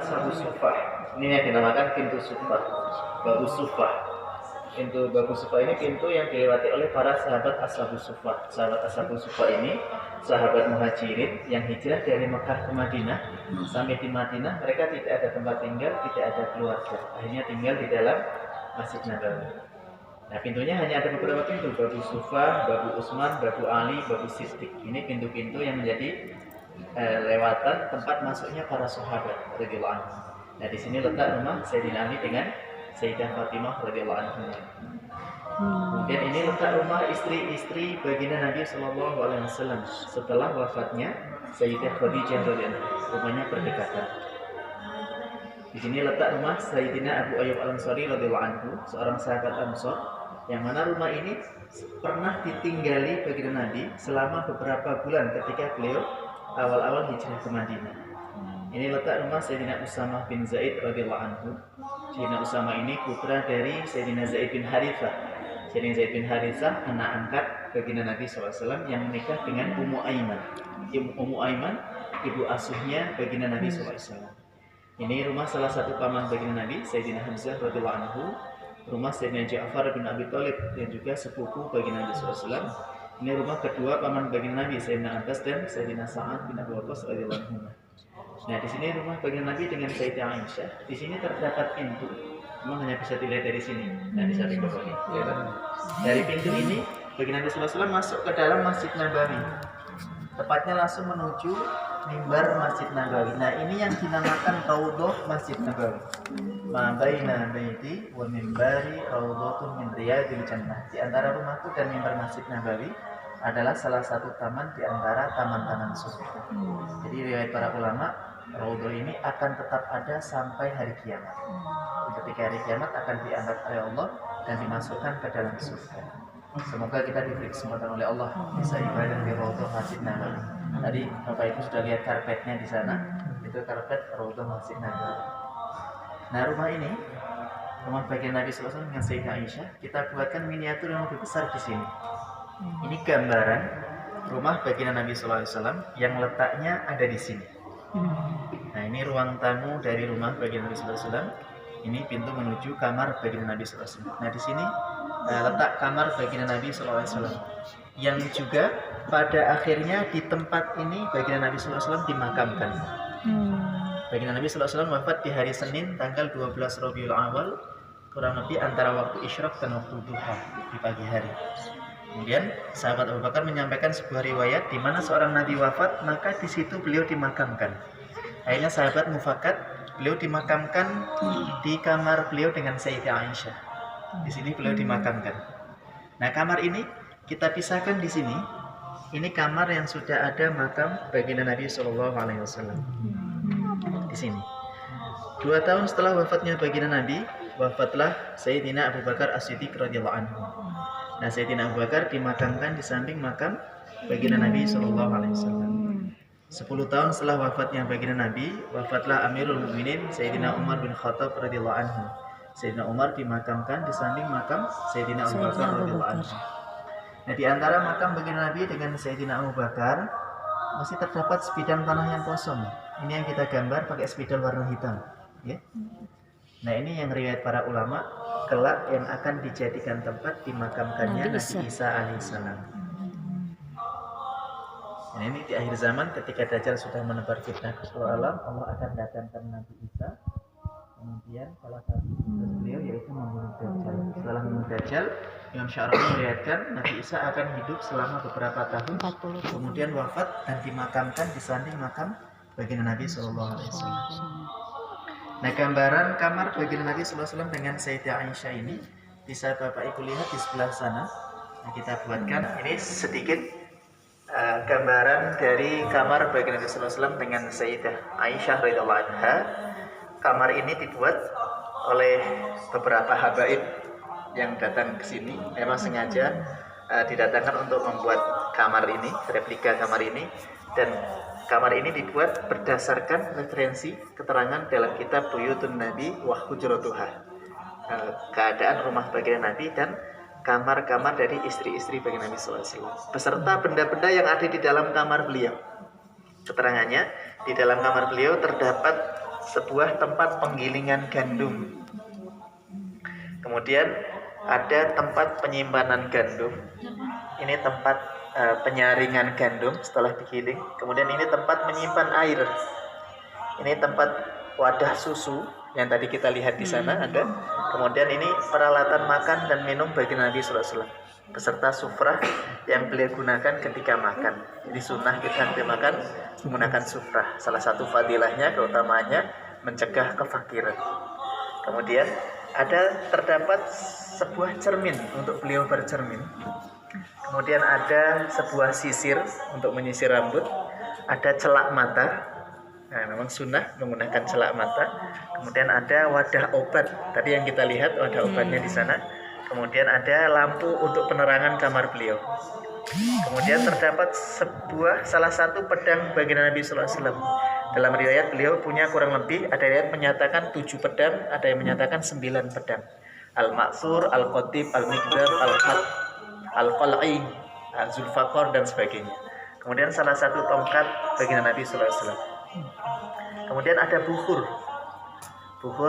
Ashabus Suffah. Ini yang dinamakan pintu Suffah, Babu Suffah. Pintu Babu Suffah ini pintu yang dilewati oleh para sahabat Ashabus Suffah. Sahabat Ashabus Suffah ini sahabat muhajirin yang hijrah dari Mekah ke Madinah. Sampai di Madinah mereka tidak ada tempat tinggal, tidak ada keluarga. Akhirnya tinggal di dalam Masjid Nabawi. Nah, pintunya hanya ada beberapa pintu, Babu Suffah, Babu Utsman, Babu Ali, Babu Siddiq. Ini pintu-pintu yang menjadi lewatan tempat masuknya para sahabat radhiyallahu anhu. Nah, di sini letak rumah Sayyidina Ali dengan Sayyidah Fatimah radhiyallahu anha. Kemudian ini letak rumah istri-istri baginda Nabi Shallallahu Alaihi Wasallam setelah wafatnya Sayyidah Khadijah radhiyallahu anha. Rumahnya berdekatan. Di sini letak rumah Sayyidina Abu Ayyub Al-Ansari radhiyallahu anhu, seorang sahabat Ansor, yang mana rumah ini pernah ditinggali baginda Nabi selama beberapa bulan ketika beliau awal-awal hijrah ke Madinah. Ini letak rumah Sayyidina Usamah bin Zaid radhiyallahu anhu. Sayyidina Usamah ini putra dari Sayyidina Zaid bin Harithah. Sayyidina Zaid bin Harithah anak angkat baginda Nabi SAW yang menikah dengan Ummu Aiman. Ummu Aiman ibu asuhnya baginda Nabi SAW. Ini rumah salah satu paman baginda Nabi, Sayyidina Hamzah radhiyallahu anhu. Rumah Sayyidina Ja'far bin Abi Thalib yang juga sepupu baginda Nabi SAW. Ini rumah kedua paman baginda Nabi, Sayyidina Abbas dan Sayyidina Sa'ad bin Abi Waqqas radhiyallahu anhu. Nah, di sini rumah baginda Nabi dengan Sayyidah Aisyah. Di sini terdapat pintu. Memang hanya bisa dilihat dari sini. Nah, di samping bawah ini. Dari pintu ini, baginda Nabi SAW masuk ke dalam Masjid Nabawi. Tepatnya langsung menuju mimbar Masjid Nabawi. Nah, ini yang dinamakan Raudhah Masjid Nabawi. Ma baina baiti wa mimbari raudhatun min riyadil jannah. Di antara rumahku dan mimbar Masjid Nabawi adalah salah satu taman di antara taman-taman surga. Jadi riwayat para ulama, Raudhah ini akan tetap ada sampai hari kiamat. Ketika hari kiamat akan diangkat oleh Allah dan dimasukkan ke dalam surga. Semoga kita diberi kesempatan oleh Allah bisa ibadah di Raudhah Masjid Nabawi. Tadi Bapak Ibu sudah lihat karpetnya di sana. Itu karpet Raudhah Masjid Nabawi. Nah, rumah ini, rumah bagian Nabi SAW dengan Sayyidah Aisyah, kita buatkan miniatur yang lebih besar di sini. Ini gambaran rumah baginda Nabi SAW yang letaknya ada di sini. Nah, ini ruang tamu dari rumah baginda Nabi SAW. Ini pintu menuju kamar baginda Nabi SAW. Nah, di sini letak kamar baginda Nabi SAW. Yang juga pada akhirnya di tempat ini baginda Nabi SAW dimakamkan. Baginda Nabi SAW wafat di hari Senin tanggal 12 Rabiul Awal, kurang lebih antara waktu isyraq dan waktu duha di pagi hari. Kemudian sahabat Abu Bakar menyampaikan sebuah riwayat di mana seorang nabi wafat, maka di situ beliau dimakamkan. Akhirnya sahabat mufakat, beliau dimakamkan di kamar beliau dengan Sayyidah Aisyah. Di sini beliau dimakamkan. Nah, kamar ini kita pisahkan di sini. Ini kamar yang sudah ada makam baginda Nabi Shallallahu Alaihi Wasallam. Di sini. 2 tahun setelah wafatnya baginda Nabi, wafatlah Sayyidina Abu Bakar As-Siddiq radhiyallahu anhu. Nah, Sayyidina Abu Bakar dimakamkan di samping makam baginda Nabi Shallallahu Alaihi Wasallam. 10 tahun setelah wafatnya baginda Nabi, wafatlah Amirul Mukminin Sayyidina Umar bin Khattab radhiyallahu anhu. Sayyidina Umar dimakamkan di samping makam Sayyidina Abu Bakar radhiyallahu anhu. Nah, di antara makam baginda Nabi dengan Sayyidina Abu Bakar masih terdapat sebidang tanah yang kosong. Ini yang kita gambar pakai spidol warna hitam, ya. Nah, ini yang riwayat para ulama kelak yang akan dijadikan tempat dimakamkannya Nabi Isa alaihissalam. Nah, ini di akhir zaman ketika Dajjal sudah menebar fitnah ke seluruh alam, Allah akan datangkan Nabi Isa. Kemudian salah satu tugas beliau yaitu membunuh Dajjal. Setelah membunuh Dajjal, Imam Sya'rawi meriwayatkan Nabi Isa akan hidup selama beberapa tahun, kemudian wafat dan dimakamkan di samping makam baginda Nabi Sallallahu Alaihi Wasallam. Nah, gambaran kamar baginda Nabi Sallallahu Alaihi Wasallam dengan Sayyidah Aisyah ini bisa Bapak Ibu lihat di sebelah sana. Nah, kita buatkan ini sedikit gambaran dari kamar baginda Nabi Sallallahu Alaihi Wasallam dengan Sayyidah Aisyah radhiyallahu anha. Kamar ini dibuat oleh beberapa habaib yang datang ke sini. Memang sengaja didatangkan untuk membuat kamar ini, replika kamar ini, dan kamar ini dibuat berdasarkan referensi keterangan dalam kitab Buyutun Nabi wa Hujratuha, keadaan rumah baginda Nabi dan kamar-kamar dari istri-istri baginda Nabi SAW, beserta benda-benda yang ada di dalam kamar beliau. Keterangannya, di dalam kamar beliau terdapat sebuah tempat penggilingan gandum. Kemudian ada tempat penyimpanan gandum. Ini tempat penyaringan gandum setelah digiling. Kemudian ini tempat menyimpan air. Ini tempat wadah susu yang tadi kita lihat di sana ada. Kemudian ini peralatan makan dan minum bagi Nabi SAW beserta sufrah yang beliau gunakan ketika makan. Jadi sunnah kita makan menggunakan sufrah. Salah satu fadilahnya, keutamaannya mencegah kefakiran. Kemudian terdapat sebuah cermin untuk beliau bercermin. Kemudian ada sebuah sisir untuk menyisir rambut. Ada celak mata. Nah, memang sunnah menggunakan celak mata. Kemudian ada wadah obat. Tadi yang kita lihat wadah obatnya di sana. Kemudian ada lampu untuk penerangan kamar beliau. Kemudian terdapat salah satu pedang baginda Nabi SAW. Dalam riwayat beliau punya kurang lebih, ada riwayat menyatakan 7 pedang, ada yang menyatakan 9 pedang. Al-Ma'thur, Al-Qatib, Al-Miqdad, Al-Had, Al-Qal'i, Al-Zulfaqar dan sebagainya. Kemudian salah satu tongkat baginda Nabi SAW. Kemudian ada bukhur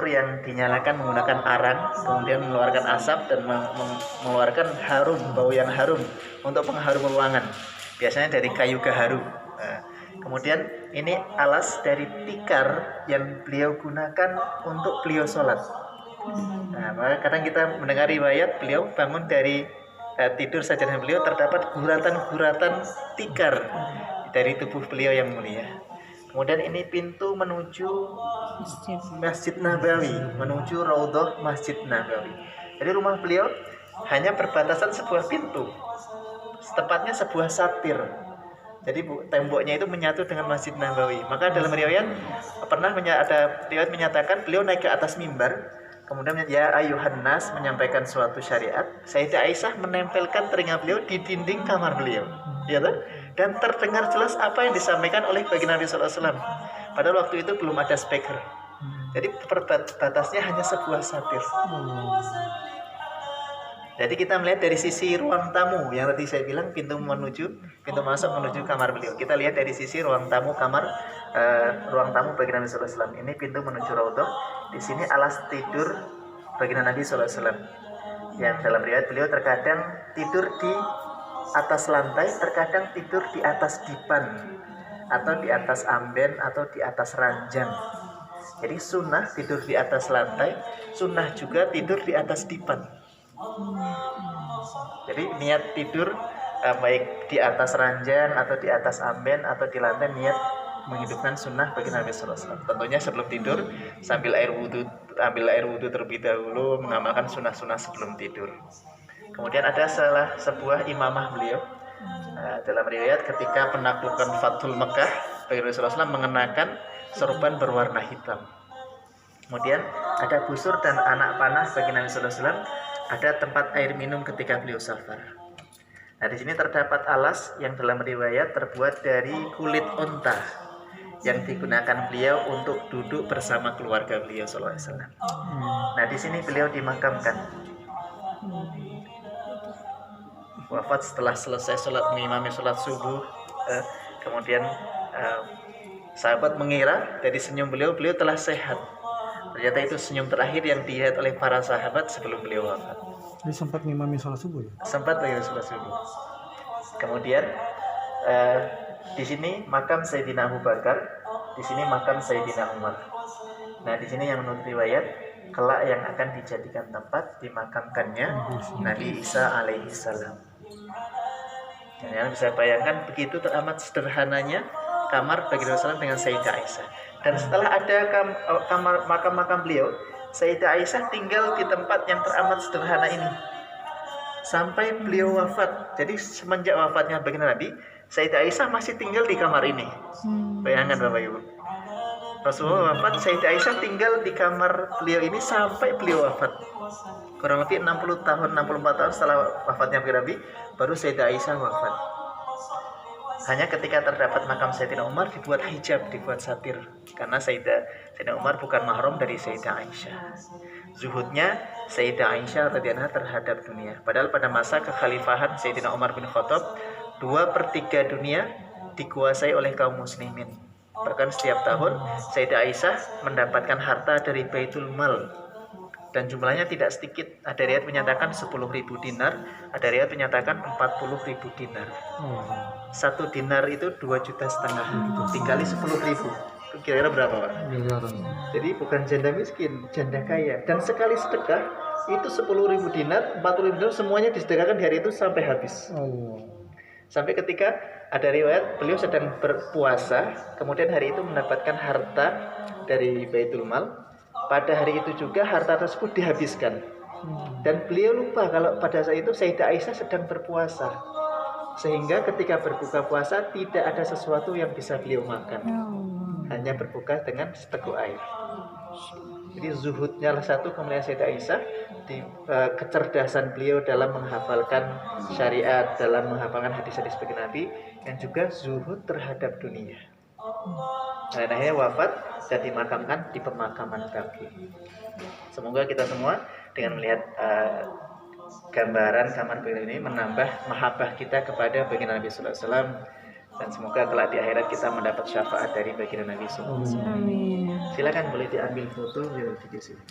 yang dinyalakan menggunakan arang, kemudian mengeluarkan asap dan mengeluarkan harum, bau yang harum untuk pengharum ruangan. Biasanya dari kayu gaharu. Nah, kemudian ini alas dari tikar yang beliau gunakan untuk beliau sholat. Nah, kadang kita mendengar riwayat beliau bangun dari tidur sajadah beliau terdapat guratan-guratan tikar dari tubuh beliau yang mulia. Kemudian ini pintu menuju Masjid Nabawi, menuju Raudhah Masjid Nabawi. Jadi rumah beliau hanya berbatasan sebuah pintu, tepatnya sebuah satir. Jadi temboknya itu menyatu dengan Masjid Nabawi. Maka dalam riwayat ada riwayat menyatakan beliau naik ke atas mimbar, kemudian ya ayuhan nas menyampaikan suatu syariat. Sayyidah Aisyah menempelkan telinga beliau di dinding kamar beliau, ya kan? Dan terdengar jelas apa yang disampaikan oleh baginda Nabi SAW. Padahal waktu itu belum ada speaker. Jadi batasnya hanya sebuah satir. Jadi kita melihat dari sisi ruang tamu yang tadi saya bilang pintu masuk menuju kamar beliau. Kita lihat dari sisi ruang tamu ruang tamu baginda Nabi SAW. Ini pintu menuju Raudhah. Di sini alas tidur baginda Nabi SAW. Yang dalam riwayat beliau terkadang tidur di atas lantai, terkadang tidur di atas dipan atau di atas amben atau di atas ranjang. Jadi sunnah tidur di atas lantai, sunnah juga tidur di atas dipan. Jadi niat tidur baik di atas ranjang atau di atas amben atau di lantai, niat menghidupkan sunnah bagi Nabi SAW. Tentunya sebelum tidur ambil air wudhu terlebih dahulu, mengamalkan sunnah-sunnah sebelum tidur. Kemudian ada sebuah imamah beliau. Dalam riwayat ketika penaklukan Fathul Mekah, baginda Rasulullah SAW mengenakan sorban berwarna hitam. Kemudian ada busur dan anak panah baginda Rasulullah SAW. Ada tempat air minum ketika beliau safar. Nah, di sini terdapat alas yang dalam riwayat terbuat dari kulit unta yang digunakan beliau untuk duduk bersama keluarga beliau SAW. Nah, di sini beliau dimakamkan. Wafat setelah selesai mengimami sholat subuh. Kemudian sahabat mengira dari senyum beliau telah sehat. Ternyata itu senyum terakhir yang dilihat oleh para sahabat sebelum beliau wafat. Jadi sempat mengimami sholat subuh ya? Sempat mengimami sholat subuh. Kemudian di sini makam Sayyidina Abu Bakar, di sini makam Sayyidina Umar. Nah, di sini yang menurut riwayat kelak yang akan dijadikan tempat dimakamkannya Nabi Isa alaihi salam. Yang bisa bayangkan begitu teramat sederhananya kamar baginda Rasulullah dengan Sayyidah Aisyah. Dan setelah ada makam-makam beliau, Sayyidah Aisyah tinggal di tempat yang teramat sederhana ini sampai beliau wafat. Jadi semenjak wafatnya baginda Nabi, Sayyidah Aisyah masih tinggal di kamar ini. Bayangkan Bapak Ibu, Rasulullah wafat, Sayyidah Aisyah tinggal di kamar beliau ini sampai beliau wafat. Kurang lebih 60 tahun, 64 tahun setelah wafatnya Nabi, baru Sayyidah Aisyah wafat. Hanya ketika terdapat makam Sayyidina Umar dibuat hijab, dibuat satir, karena Sayyidina Umar bukan mahram dari Sayyidah Aisyah. Zuhudnya Sayyidah Aisyah radhiyallahu anha terhadap dunia. Padahal pada masa kekhalifahan Sayyidina Umar bin Khattab, 2/3 dunia dikuasai oleh kaum muslimin. Bahkan setiap tahun Sayyidah Aisyah mendapatkan harta dari Baitul Mal, dan jumlahnya tidak sedikit. Ada riwayat menyatakan 10.000 dinar, ada riwayat menyatakan 40.000 dinar. Oh. 1 dinar itu 2,5 juta, dikali 10.000, kira-kira berapa, Pak? Miliaran. Jadi bukan janda miskin, janda kaya. Dan sekali sedekah itu 10.000 dinar, 40.000 dinar, semuanya disedekahkan di hari itu sampai habis. Allah. Sampai ketika ada riwayat beliau sedang berpuasa, kemudian hari itu mendapatkan harta dari Baitul Mal. Pada hari itu juga harta tersebut dihabiskan. Dan beliau lupa kalau pada saat itu Sayyidah Aisyah sedang berpuasa. Sehingga ketika berbuka puasa tidak ada sesuatu yang bisa beliau makan. Hanya berbuka dengan seteguk air. Jadi zuhudnya lah satu, kemudian Sayyidah Aisyah di kecerdasan beliau dalam menghafalkan syariat, dalam menghafalkan hadis-hadis baginda Nabi, dan juga zuhud terhadap dunia. Dan akhirnya wafat dan dimakamkan di pemakaman Baqi. Semoga kita semua dengan melihat gambaran kamar baginda ini menambah mahabbah kita kepada baginda Nabi sallallahu alaihi wasallam, dan semoga kelak di akhirat kita mendapat syafaat dari baginda Nabi sallallahu alaihi wasallam. Amin. Silakan boleh diambil foto di sini.